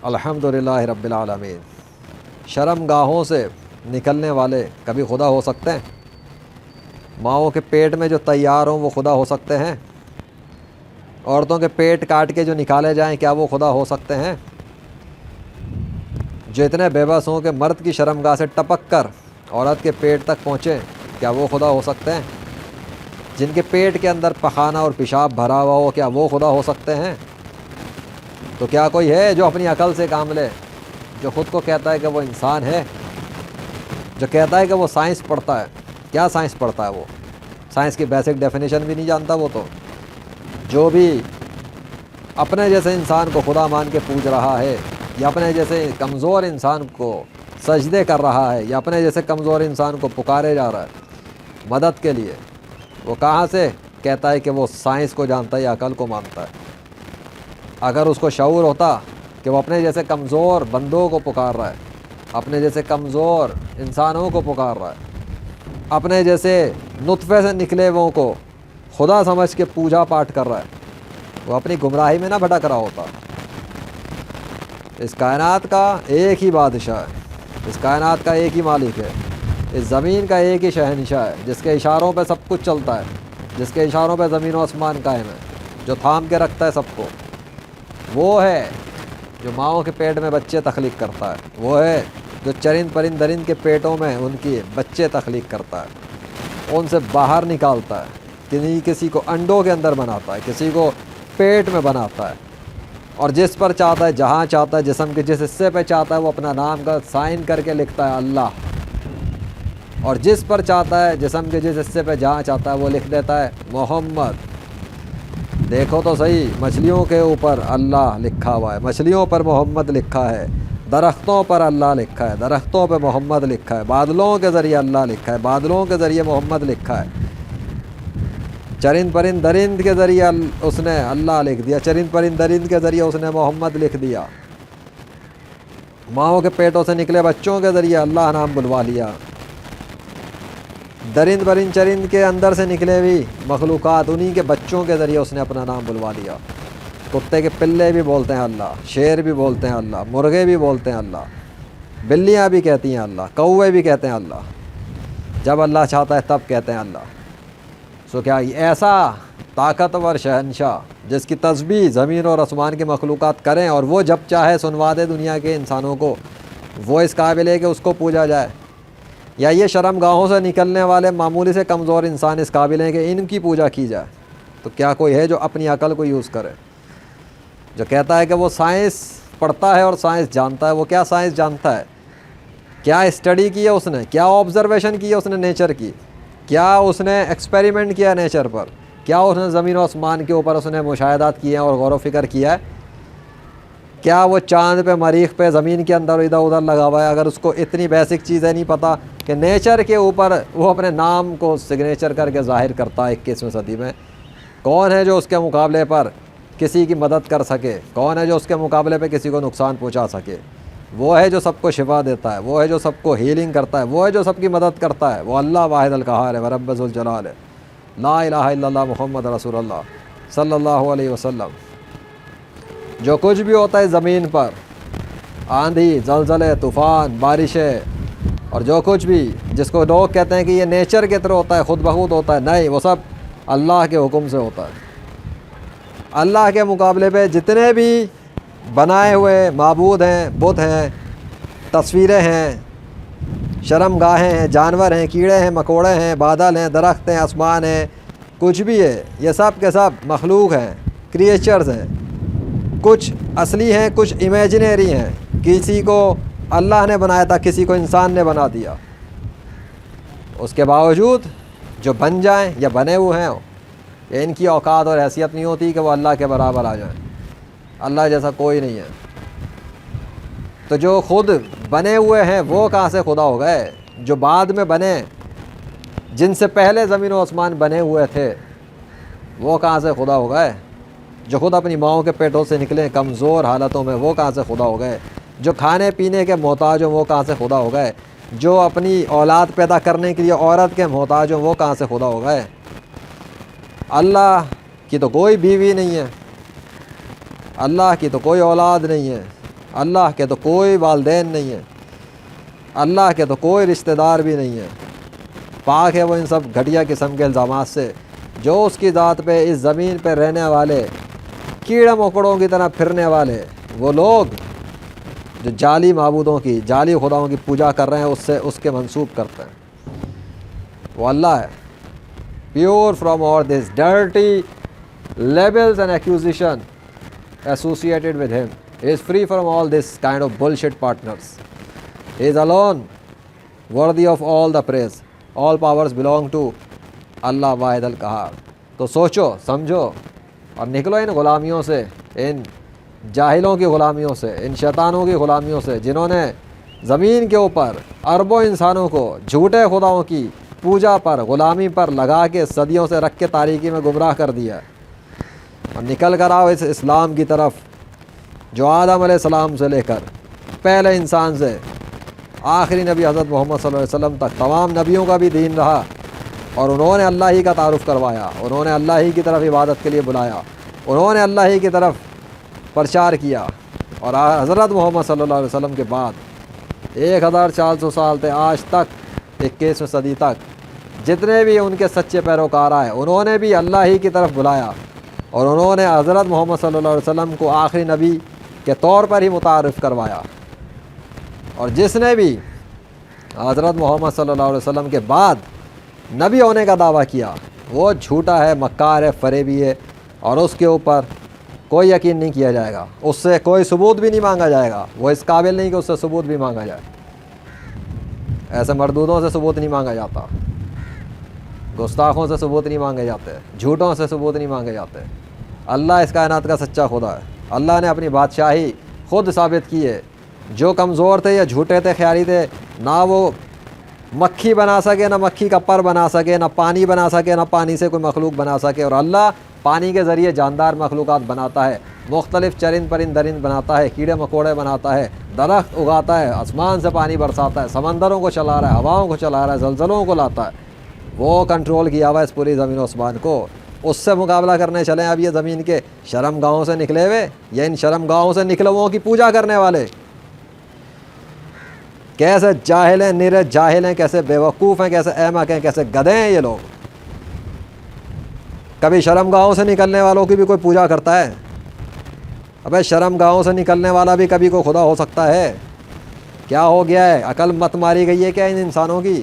الحمدللہ رب العالمین۔ شرم گاہوں سے نکلنے والے کبھی خدا ہو سکتے ہیں؟ ماؤں کے پیٹ میں جو تیار ہوں وہ خدا ہو سکتے ہیں؟ عورتوں کے پیٹ کاٹ کے جو نکالے جائیں کیا وہ خدا ہو سکتے ہیں؟ جو اتنے بے بس ہوں کہ مرد کی شرمگاہ سے ٹپک کر عورت کے پیٹ تک پہنچیں کیا وہ خدا ہو سکتے ہیں؟ جن کے پیٹ کے اندر پخانہ اور پیشاب بھرا ہوا ہو کیا وہ خدا ہو سکتے ہیں؟ تو کیا کوئی ہے جو اپنی عقل سے کام لے، جو خود کو کہتا ہے کہ وہ انسان ہے، جو کہتا ہے کہ وہ سائنس پڑھتا ہے؟ کیا سائنس پڑھتا ہے وہ؟ سائنس کی بیسک ڈیفینیشن بھی نہیں جانتا وہ تو۔ جو بھی اپنے جیسے انسان کو خدا مان کے پوج رہا ہے، یا اپنے جیسے کمزور انسان کو سجدے کر رہا ہے، یا اپنے جیسے کمزور انسان کو پکارے جا رہا ہے مدد کے لیے، وہ کہاں سے کہتا ہے کہ وہ سائنس کو جانتا ہے یا عقل کو مانتا ہے؟ اگر اس کو شعور ہوتا کہ وہ اپنے جیسے کمزور بندوں کو پکار رہا ہے، اپنے جیسے کمزور انسانوں کو پکار رہا ہے، اپنے جیسے نطفے سے نکلے وہ کو خدا سمجھ کے پوجا پاٹ کر رہا ہے، وہ اپنی گمراہی میں نہ بھٹک رہا ہوتا۔ اس کائنات کا ایک ہی بادشاہ ہے، اس کائنات کا ایک ہی مالک ہے، اس زمین کا ایک ہی شہنشاہ ہے، جس کے اشاروں پہ سب کچھ چلتا ہے، جس کے اشاروں پہ زمین و آسمان قائم ہے، جو تھام کے رکھتا ہے سب کو۔ وہ ہے جو ماؤں کے پیٹ میں بچے تخلیق کرتا ہے، وہ ہے جو چرند پرند درند کے پیٹوں میں ان کی بچے تخلیق کرتا ہے، ان سے باہر نکالتا ہے، کسی کو انڈوں کے اندر بناتا ہے، کسی کو پیٹ میں بناتا ہے، اور جس پر چاہتا ہے، جہاں چاہتا ہے، جسم کے جس حصے پہ چاہتا ہے وہ اپنا نام کا سائن کر کے لکھتا ہے اللہ، اور جس پر چاہتا ہے، جسم کے جس حصے پہ جہاں چاہتا ہے وہ لکھ دیتا ہے محمد۔ دیکھو تو صحیح، مچھلیوں کے اوپر اللہ لکھا ہوا ہے، مچھلیوں پر محمد لکھا ہے، درختوں پر اللہ لکھا ہے، درختوں پہ محمد لکھا ہے، بادلوں کے ذریعے اللہ لکھا ہے، بادلوں کے ذریعے محمد لکھا ہے، چرند پرند درند کے ذریعے اس نے اللہ لکھ دیا، چرند پرند درند کے ذریعے اس نے محمد لکھ دیا، ماؤں کے پیٹوں سے نکلے بچوں کے ذریعے اللہ نام بلوا لیا، درند پرند چرند کے اندر سے نکلے ہوئی مخلوقات انہی کے بچوں کے ذریعے اس نے اپنا نام بلوا لیا۔ کتے کے پلے بھی بولتے ہیں اللہ، شیر بھی بولتے ہیں اللہ، مرغے بھی بولتے ہیں اللہ، بلیاں بھی کہتی ہیں اللہ، کوے بھی کہتے ہیں اللہ، جب اللہ چاہتا ہے تب کہتے ہیں اللہ۔ سو کیا ایسا طاقتور شہنشاہ جس کی تسبیح زمین اور آسمان کی مخلوقات کریں اور وہ جب چاہے سنوا دے دنیا کے انسانوں کو، وہ اس قابل ہے کہ اس کو پوجا جائے؟ یا یہ شرم گاہوں سے نکلنے والے معمولی سے کمزور انسان اس قابل ہیں کہ ان کی پوجا کی جائے؟ تو کیا کوئی ہے جو اپنی عقل کو یوز کرے، جو کہتا ہے کہ وہ سائنس پڑھتا ہے اور سائنس جانتا ہے؟ وہ کیا سائنس جانتا ہے؟ کیا اسٹڈی کی ہے اس نے؟ کیا آبزرویشن کی ہے اس نے نیچر کی؟ کیا اس نے ایکسپیریمنٹ کیا نیچر پر؟ کیا اس نے زمین و آسمان کے اوپر اس نے مشاہدات کیے ہیں اور غور و فکر کیا ہے؟ کیا وہ چاند پہ، مریخ پہ، زمین کے اندر ادھر ادھر لگا ہوا ہے؟ اگر اس کو اتنی بیسک چیزیں نہیں پتہ کہ نیچر کے اوپر وہ اپنے نام کو سگنیچر کر کے ظاہر کرتا ہے 21ویں صدی میں، کون ہے جو اس کے مقابلے پر کسی کی مدد کر سکے؟ کون ہے جو اس کے مقابلے پہ کسی کو نقصان پہنچا سکے؟ وہ ہے جو سب کو شفا دیتا ہے، وہ ہے جو سب کو ہیلنگ کرتا ہے، وہ ہے جو سب کی مدد کرتا ہے، وہ اللہ واحد القہار ہے، ورب ذوالجلال ہے، لا الہ الا اللہ محمد رسول اللہ صلی اللہ علیہ وسلم۔ جو کچھ بھی ہوتا ہے زمین پر، آندھی، زلزلے، طوفان، بارشیں، اور جو کچھ بھی جس کو لوگ کہتے ہیں کہ یہ نیچر کے طرح ہوتا ہے، خود بخود ہوتا ہے، نہیں، وہ سب اللہ کے حکم سے ہوتا ہے۔ اللہ کے مقابلے پہ جتنے بھی بنائے ہوئے معبود ہیں، بت ہیں، تصویریں ہیں، شرم گاہیں ہیں، جانور ہیں، کیڑے ہیں، مکوڑے ہیں، بادل ہیں، درخت ہیں، آسمان ہیں، کچھ بھی ہے، یہ سب کے سب مخلوق ہیں، کریچرز ہیں، کچھ اصلی ہیں، کچھ امیجنری ہیں، کسی کو اللہ نے بنایا تھا، کسی کو انسان نے بنا دیا۔ اس کے باوجود جو بن جائیں یا بنے ہوئے ہیں، ان کی اوقات اور حیثیت نہیں ہوتی کہ وہ اللہ کے برابر آ جائیں، اللہ جیسا کوئی نہیں ہے۔ تو جو خود بنے ہوئے ہیں وہ کہاں سے خدا ہو گئے؟ جو بعد میں بنے، جن سے پہلے زمین و آسمان بنے ہوئے تھے، وہ کہاں سے خدا ہو گئے؟ جو خود اپنی ماؤں کے پیٹوں سے نکلے کمزور حالتوں میں، وہ کہاں سے خدا ہو گئے؟ جو کھانے پینے کے محتاج ہوں، وہ کہاں سے خدا ہو گئے؟ جو اپنی اولاد پیدا کرنے کے لیے عورت کے محتاج ہوں، وہ کہاں سے خدا ہو گئے؟ اللہ کی تو کوئی بیوی نہیں ہے، اللہ کی تو کوئی اولاد نہیں ہے، اللہ کے تو کوئی والدین نہیں ہے، اللہ کے تو کوئی رشتہ دار بھی نہیں ہے، پاک ہے وہ ان سب گھٹیا قسم کے الزامات سے۔ جو اس کی ذات پہ اس زمین پہ رہنے والے کیڑے مکوڑوں کی طرح پھرنے والے وہ لوگ جو جعلی معبودوں کی، جعلی خداؤں کی پوجا کر رہے ہیں، اس کے منسوب کرتے ہیں، وہ اللہ ہے۔ Pure from all this dirty labels and accusation associated with him. He is free from all this kind of bullshit partners. He is alone worthy of all the praise. All powers belong to اللہ واحد القہار۔ تو سوچو سمجھو اور نکلو ان غلامیوں سے، ان جاہلوں کی غلامیوں سے، ان شیطانوں کی غلامیوں سے، جنہوں نے زمین کے اوپر اربوں انسانوں کو جھوٹے خداؤں کی پوجا پر، غلامی پر لگا کے صدیوں سے رکھ کے تاریکی میں گمراہ کر دیا ہے۔ اور نکل کر آؤ اس اسلام کی طرف جو آدم علیہ السلام سے لے کر پہلے انسان سے آخری نبی حضرت محمد صلی اللہ علیہ وسلم تک تمام نبیوں کا بھی دین رہا، اور انہوں نے اللہ ہی کا تعارف کروایا، انہوں نے اللہ ہی کی طرف عبادت کے لیے بلایا، انہوں نے اللہ ہی کی طرف پرچار کیا۔ اور حضرت محمد صلی اللہ علیہ وسلم کے بعد 1400 سال تھے آج تک، 21ویں صدی تک جتنے بھی ان کے سچے پیروکار آئے، انہوں نے بھی اللہ ہی کی طرف بلایا، اور انہوں نے حضرت محمد صلی اللہ علیہ وسلم کو آخری نبی کے طور پر ہی متعارف کروایا۔ اور جس نے بھی حضرت محمد صلی اللہ علیہ وسلم کے بعد نبی ہونے کا دعویٰ کیا وہ جھوٹا ہے، مکار ہے، فریبی ہے، اور اس کے اوپر کوئی یقین نہیں کیا جائے گا، اس سے کوئی ثبوت بھی نہیں مانگا جائے گا، وہ اس قابل نہیں کہ اس سے ثبوت بھی مانگا جائے۔ ایسے مردودوں سے ثبوت نہیں مانگا جاتا، گستاخوں سے ثبوت نہیں مانگے جاتے، جھوٹوں سے ثبوت نہیں مانگے جاتے۔ اللہ اس کائنات کا سچا خدا ہے، اللہ نے اپنی بادشاہی خود ثابت کی ہے۔ جو کمزور تھے یا جھوٹے تھے، خیالی تھے، نہ وہ مکھی بنا سکے، نہ مکھی کا پر بنا سکے، نہ پانی بنا سکے، نہ پانی سے کوئی مخلوق بنا سکے، اور اللہ پانی کے ذریعے جاندار مخلوقات بناتا ہے، مختلف چرند پرند درند بناتا ہے، کیڑے مکوڑے بناتا ہے، درخت اگاتا ہے، آسمان سے پانی برساتا ہے، سمندروں کو چلا رہا ہے، ہواؤں کو چلا رہا ہے، زلزلوں کو لاتا ہے، وہ کنٹرول کیا ہوا ہے اس پوری زمین و آسمان کو۔ اس سے مقابلہ کرنے چلیں اب یہ زمین کے شرم گاہوں سے نکلے ہوئے یا ان شرم گاہوں سے نکلے ہوئوں کی پوجا کرنے والے کیسے جاہل ہیں، نرے جاہل ہیں، کیسے بیوقوف ہیں، کیسے احمق ہیں، کیسے گدھے ہیں یہ لوگ۔ کبھی شرم گاہوں سے نکلنے والوں کی بھی کوئی پوجا کرتا ہے؟ ابے شرم گاہوں سے نکلنے والا بھی کبھی کوئی خدا ہو سکتا ہے؟ کیا ہو گیا ہے؟ عقل مت ماری گئی ہے کیا ان انسانوں کی؟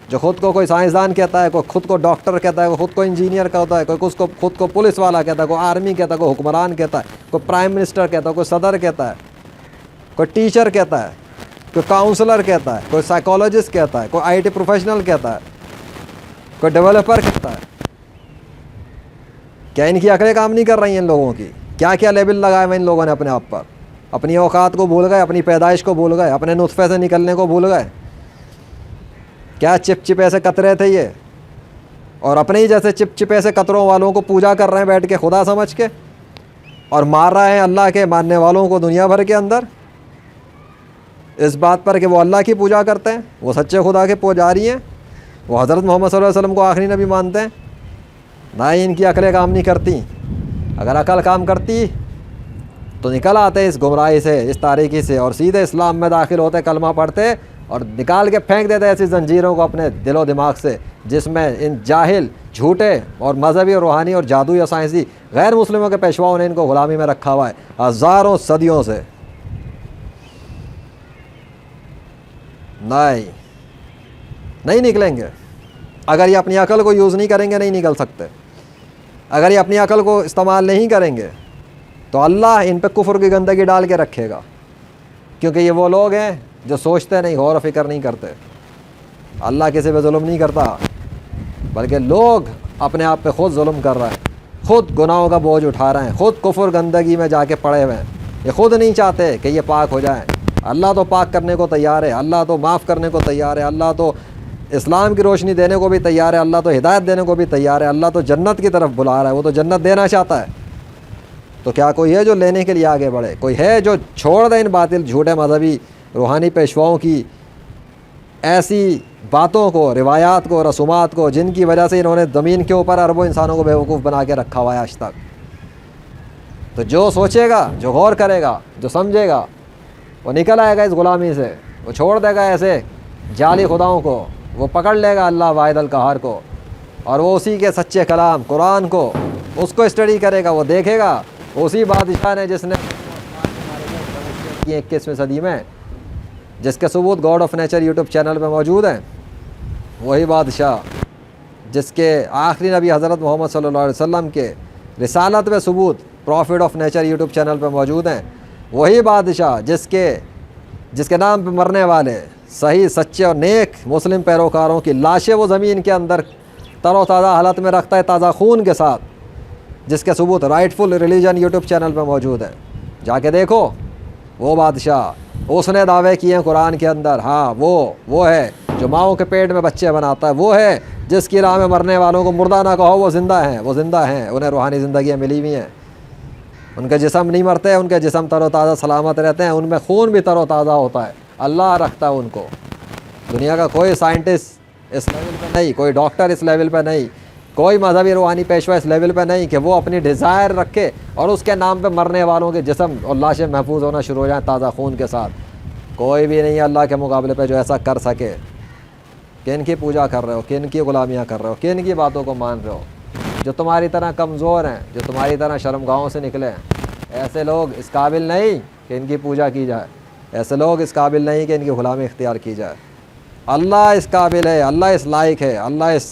جو خود کو کوئی سائنسدان کہتا ہے، کوئی خود کو ڈاکٹر کہتا ہے، کوئی خود کو انجینئر کہتا ہے، کوئی خود کو پولیس والا کہتا ہے، کوئی آرمی کہتا ہے، کوئی حکمران کہتا ہے، کوئی پرائم منسٹر کہتا ہے، کوئی صدر کہتا ہے، کوئی ٹیچر کہتا ہے، کوئی کاؤنسلر کہتا ہے، کوئی سائیکالوجسٹ کہتا ہے، کوئی آئی ٹی پروفیشنل کہتا ہے، کوئی ڈیولپر کہتا ہے۔ کیا ان کی عقلیں کام نہیں کر رہی ہیں ان لوگوں کی؟ کیا کیا لیبل لگائے ہوئے ان لوگوں نے اپنے آپ پر؟ اپنی اوقات کو بھول گئے، اپنی پیدائش کو بھول گئے، اپنے نطفے سے نکلنے کو بھول گئے۔ کیا چپ چپے سے قطرے تھے یہ، اور اپنے ہی جیسے چپ چپے سے قطروں والوں کو پوجا کر رہے ہیں بیٹھ کے خدا سمجھ کے، اور مار رہے ہیں اللہ کے ماننے والوں کو دنیا بھر کے اندر اس بات پر کہ وہ اللہ کی پوجا کرتے ہیں، وہ سچے خدا کے پجاری ہیں، وہ حضرت محمد صلی اللہ علیہ وسلم کو آخری نبی مانتے ہیں۔ نہ ہی ان کی عقلیں کام نہیں کرتی۔ اگر عقل کام کرتی تو نکل آتے اس گمراہی سے، اس تاریکی سے، اور سیدھے اسلام میں داخل ہوتے، کلمہ پڑھتے اور نکال کے پھینک دیتے ایسی زنجیروں کو اپنے دل و دماغ سے جس میں ان جاہل، جھوٹے اور مذہبی اور روحانی اور جادو یا سائنسی غیر مسلموں کے پیشواؤں نے ان کو غلامی میں رکھا ہوا ہے ہزاروں صدیوں سے۔ نہیں نکلیں گے اگر یہ اپنی عقل کو یوز نہیں کریں گے، نہیں نکل سکتے۔ اگر یہ اپنی عقل کو استعمال نہیں کریں گے تو اللہ ان پہ کفر کی گندگی ڈال کے رکھے گا، کیونکہ یہ وہ لوگ ہیں جو سوچتے نہیں، غور و فکر نہیں کرتے۔ اللہ کسی پہ ظلم نہیں کرتا، بلکہ لوگ اپنے آپ پہ خود ظلم کر رہے ہیں، خود گناہوں کا بوجھ اٹھا رہے ہیں، خود کفر گندگی میں جا کے پڑے ہوئے ہیں۔ یہ خود نہیں چاہتے کہ یہ پاک ہو جائیں۔ اللہ تو پاک کرنے کو تیار ہے، اللہ تو معاف کرنے کو تیار ہے، اللہ تو اسلام کی روشنی دینے کو بھی تیار ہے، اللہ تو ہدایت دینے کو بھی تیار ہے، اللہ تو جنت کی طرف بلا رہا ہے، وہ تو جنت دینا چاہتا ہے۔ تو کیا کوئی ہے جو لینے کے لیے آگے بڑھے؟ کوئی ہے جو چھوڑ دے ان باطل جھوٹے مذہبی روحانی پیشواؤں کی ایسی باتوں کو، روایات کو، رسومات کو، جن کی وجہ سے انہوں نے زمین کے اوپر اربوں انسانوں کو بیوقوف بنا کے رکھا ہوا ہے آج تک؟ تو جو سوچے گا، جو غور کرے گا، جو سمجھے گا، وہ نکل آئے گا اس غلامی سے، وہ چھوڑ دے گا ایسے جعلی خداؤں کو، وہ پکڑ لے گا اللہ واحد القہار کو، اور وہ اسی کے سچے کلام قرآن کو، اس کو اسٹڈی کرے گا، وہ دیکھے گا اسی بادشاہ نے جس نے 21ویں صدی میں، جس کے ثبوت God of nature YouTube channel پہ موجود ہیں، وہی بادشاہ جس کے آخری نبی حضرت محمد صلی اللہ علیہ وسلم کے رسالت میں ثبوت prophet of nature YouTube channel پہ موجود ہیں، وہی بادشاہ جس کے نام پہ مرنے والے صحیح سچے اور نیک مسلم پیروکاروں کی لاشیں وہ زمین کے اندر تر و تازہ حالت میں رکھتا ہے، تازہ خون کے ساتھ، جس کے ثبوت رائٹ فل ریلیجن یوٹیوب چینل پہ موجود ہیں۔ جا کے دیکھو، وہ بادشاہ، اس نے دعوے کیے ہیں قرآن کے اندر، ہاں وہ ہے جو ماؤں کے پیٹ میں بچے بناتا ہے، وہ ہے جس کی راہ میں مرنے والوں کو مردہ نہ کہو، وہ زندہ ہیں، انہیں روحانی زندگیاں ملی ہوئی ہیں، ان کے جسم نہیں مرتے، ان کے جسم تر و تازہ سلامت رہتے ہیں، ان میں خون بھی تر و تازہ ہوتا ہے، اللہ رکھتا ہے ان کو۔ دنیا کا کوئی سائنٹسٹ اس لیول پہ نہیں، کوئی ڈاکٹر اس لیول پہ نہیں، کوئی مذہبی روحانی پیشوا اس لیول پہ نہیں کہ وہ اپنی ڈیزائر رکھے اور اس کے نام پہ مرنے والوں کے جسم اور لاشیں محفوظ ہونا شروع ہو جائیں تازہ خون کے ساتھ۔ کوئی بھی نہیں ہے اللہ کے مقابلے پہ جو ایسا کر سکے۔ کن کی پوجا کر رہے ہو، کن کی غلامیاں کر رہے ہو، کن کی باتوں کو مان رہے ہو؟ جو تمہاری طرح کمزور ہیں، جو تمہاری طرح شرمگاہوں سے نکلے ہیں، ایسے لوگ اس قابل نہیں کہ ان کی پوجا کی جائے، ایسے لوگ اس قابل نہیں کہ ان کی غلامی اختیار کی جائے۔ اللہ اس قابل ہے، اللہ اس لائق ہے، اللہ اس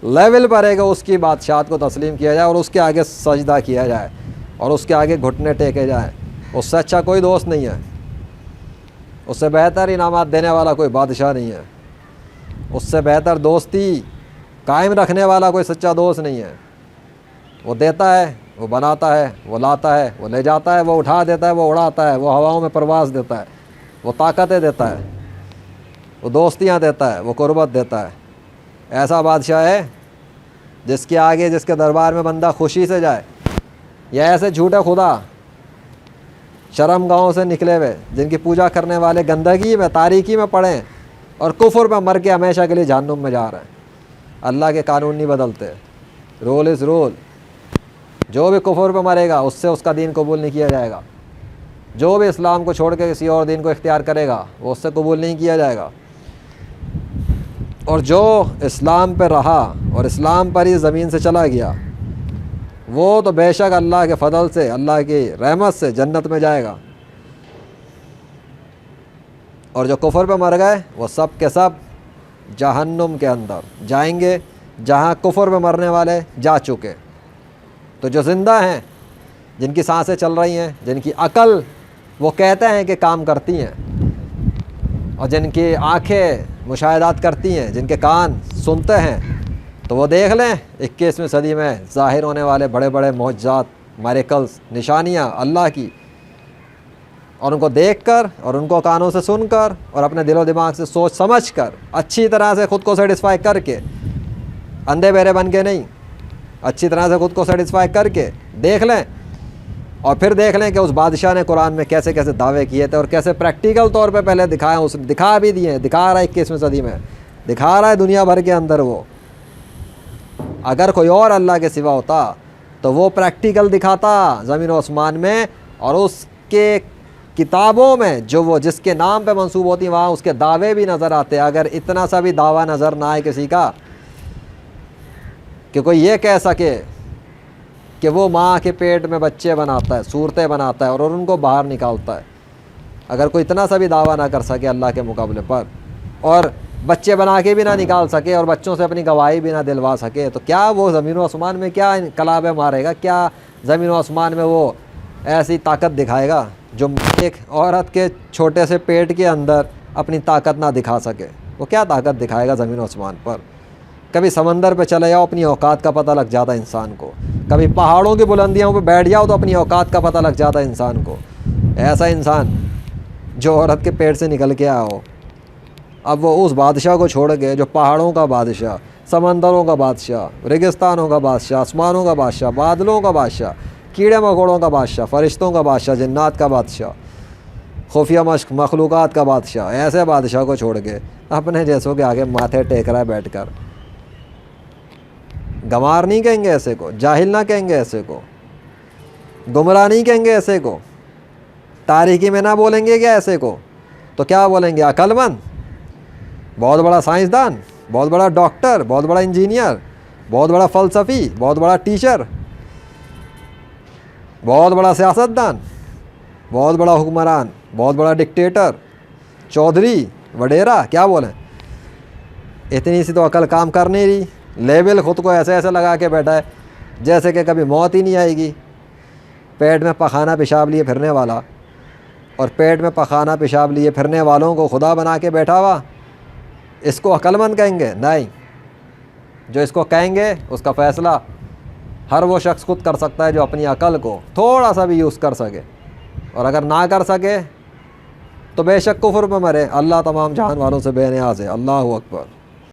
لیول پر ہے کہ اس کی بادشاہت کو تسلیم کیا جائے اور اس کے آگے سجدہ کیا جائے اور اس کے آگے گھٹنے ٹیکے جائیں۔ اس سے اچھا کوئی دوست نہیں ہے، اس سے بہتر انعامات دینے والا کوئی بادشاہ نہیں ہے، اس سے بہتر دوستی قائم رکھنے والا کوئی سچا دوست نہیں ہے۔ وہ دیتا ہے، وہ بناتا ہے، وہ لاتا ہے، وہ لے جاتا ہے، وہ اٹھا دیتا ہے، وہ اڑاتا ہے، وہ ہواؤں میں پرواز دیتا ہے، وہ طاقتیں دیتا ہے، وہ دوستیاں دیتا ہے، وہ قربت دیتا ہے۔ ایسا بادشاہ ہے جس کے آگے، جس کے دربار میں بندہ خوشی سے جائے، یا ایسے جھوٹے خدا شرم گاہوں سے نکلے ہوئے جن کی پوجا کرنے والے گندگی میں، تاریکی میں پڑے اور کفر پہ مر کے ہمیشہ کے لیے جہنم میں جا رہے ہیں۔ اللہ کے قانون نہیں بدلتے، رول از رول۔ جو بھی کفر پہ مرے گا اس سے اس کا دین قبول نہیں کیا جائے گا، جو بھی اسلام کو چھوڑ کے کسی اور دین کو اختیار کرے گا وہ اس سے قبول نہیں کیا جائے گا، اور جو اسلام پہ رہا اور اسلام پر ہی زمین سے چلا گیا وہ تو بے شک اللہ کے فضل سے، اللہ کی رحمت سے جنت میں جائے گا، اور جو کفر پہ مر گئے وہ سب کے سب جہنم کے اندر جائیں گے جہاں کفر پہ مرنے والے جا چکے۔ تو جو زندہ ہیں، جن کی سانسیں چل رہی ہیں، جن کی عقل وہ کہتے ہیں کہ کام کرتی ہیں، اور جن کی آنکھیں مشاہدات کرتی ہیں، جن کے کان سنتے ہیں، تو وہ دیکھ لیں 21ویں صدی میں ظاہر ہونے والے بڑے بڑے معجزات، میریکلز، نشانیاں اللہ کی، اور ان کو دیکھ کر اور ان کو کانوں سے سن کر اور اپنے دل و دماغ سے سوچ سمجھ کر اچھی طرح سے خود کو سیٹسفائی کر کے، اندھے بہرے بن کے نہیں، اچھی طرح سے خود کو سیٹسفائی کر کے دیکھ لیں، اور پھر دیکھ لیں کہ اس بادشاہ نے قرآن میں کیسے کیسے دعوے کیے تھے اور کیسے پریکٹیکل طور پہ پہلے دکھائے، اس دکھا بھی دیے، دکھا رہا ہے 21ویں صدی میں، دکھا رہا ہے دنیا بھر کے اندر۔ وہ اگر کوئی اور اللہ کے سوا ہوتا تو وہ پریکٹیکل دکھاتا زمین و آسمان میں، اور اس کے کتابوں میں جو وہ جس کے نام پہ منسوب ہوتی وہاں اس کے دعوے بھی نظر آتے۔ اگر اتنا سا بھی دعویٰ نظر نہ آئے کسی کا کہ کوئی یہ کہہ سکے کہ وہ ماں کے پیٹ میں بچے بناتا ہے، صورتیں بناتا ہے اور ان کو باہر نکالتا ہے، اگر کوئی اتنا سا بھی دعویٰ نہ کر سکے اللہ کے مقابلے پر، اور بچے بنا کے بھی نہ نکال سکے اور بچوں سے اپنی گواہی بھی نہ دلوا سکے، تو کیا وہ زمین و آسمان میں کیا انقلابیں مارے گا؟ کیا زمین و آسمان میں وہ ایسی طاقت دکھائے گا جو ایک عورت کے چھوٹے سے پیٹ کے اندر اپنی طاقت نہ دکھا سکے؟ وہ کیا طاقت دکھائے گا زمین و آسمان پر؟ کبھی سمندر پہ چلے جاؤ، اپنی اوقات کا پتہ لگ جاتا ہے انسان کو، کبھی پہاڑوں کی بلندیوں پہ بیٹھ جاؤ تو اپنی اوقات کا پتہ لگ جاتا ہے انسان کو۔ ایسا انسان جو عورت کے پیٹ سے نکل کے آیا ہو، اب وہ اس بادشاہ کو چھوڑ کے جو پہاڑوں کا بادشاہ، سمندروں کا بادشاہ، ریگستانوں کا بادشاہ، آسمانوں کا بادشاہ، بادلوں کا بادشاہ، کیڑے مکوڑوں کا بادشاہ، فرشتوں کا بادشاہ، جنات کا بادشاہ، خفیہ مخلوقات کا بادشاہ، ایسے بادشاہ کو چھوڑ کے اپنے جیسوں کے آگے ماتھے ٹیک رہا ہے بیٹھ کر۔ گنوار نہیں کہیں گے ایسے کو، جاہل نہ کہیں گے ایسے کو۔ گمراہ نہیں کہیں گے ایسے کو, تاریکی میں نہ بولیں گے کیا ایسے کو, تو کیا بولیں گے؟ عقل مند, بہت بڑا سائنسدان, بہت بڑا ڈاکٹر, بہت بڑا انجینئر, بہت بڑا فلسفی, بہت بڑا ٹیچر, بہت بڑا سیاستدان, بہت بڑا حکمران, بہت بڑا ڈکٹیٹر, چودھری, وڈیرا, کیا بولیں؟ اتنی سی تو عقل کام کر نہیں رہی. لیبل خود کو ایسے ایسے لگا کے بیٹھا ہے جیسے کہ کبھی موت ہی نہیں آئے گی. پیٹ میں پخانہ پیشاب لیے پھرنے والا, اور پیٹ میں پخانہ پیشاب لیے پھرنے والوں کو خدا بنا کے بیٹھا ہوا, اس کو عقل مند کہیں گے؟ نہیں. جو اس کو کہیں گے اس کا فیصلہ ہر وہ شخص خود کر سکتا ہے جو اپنی عقل کو تھوڑا سا بھی یوز کر سکے, اور اگر نہ کر سکے تو بے شک کفر میں مرے. اللہ تمام جہان والوں سے بے نیاز ہے. اللہ اکبر.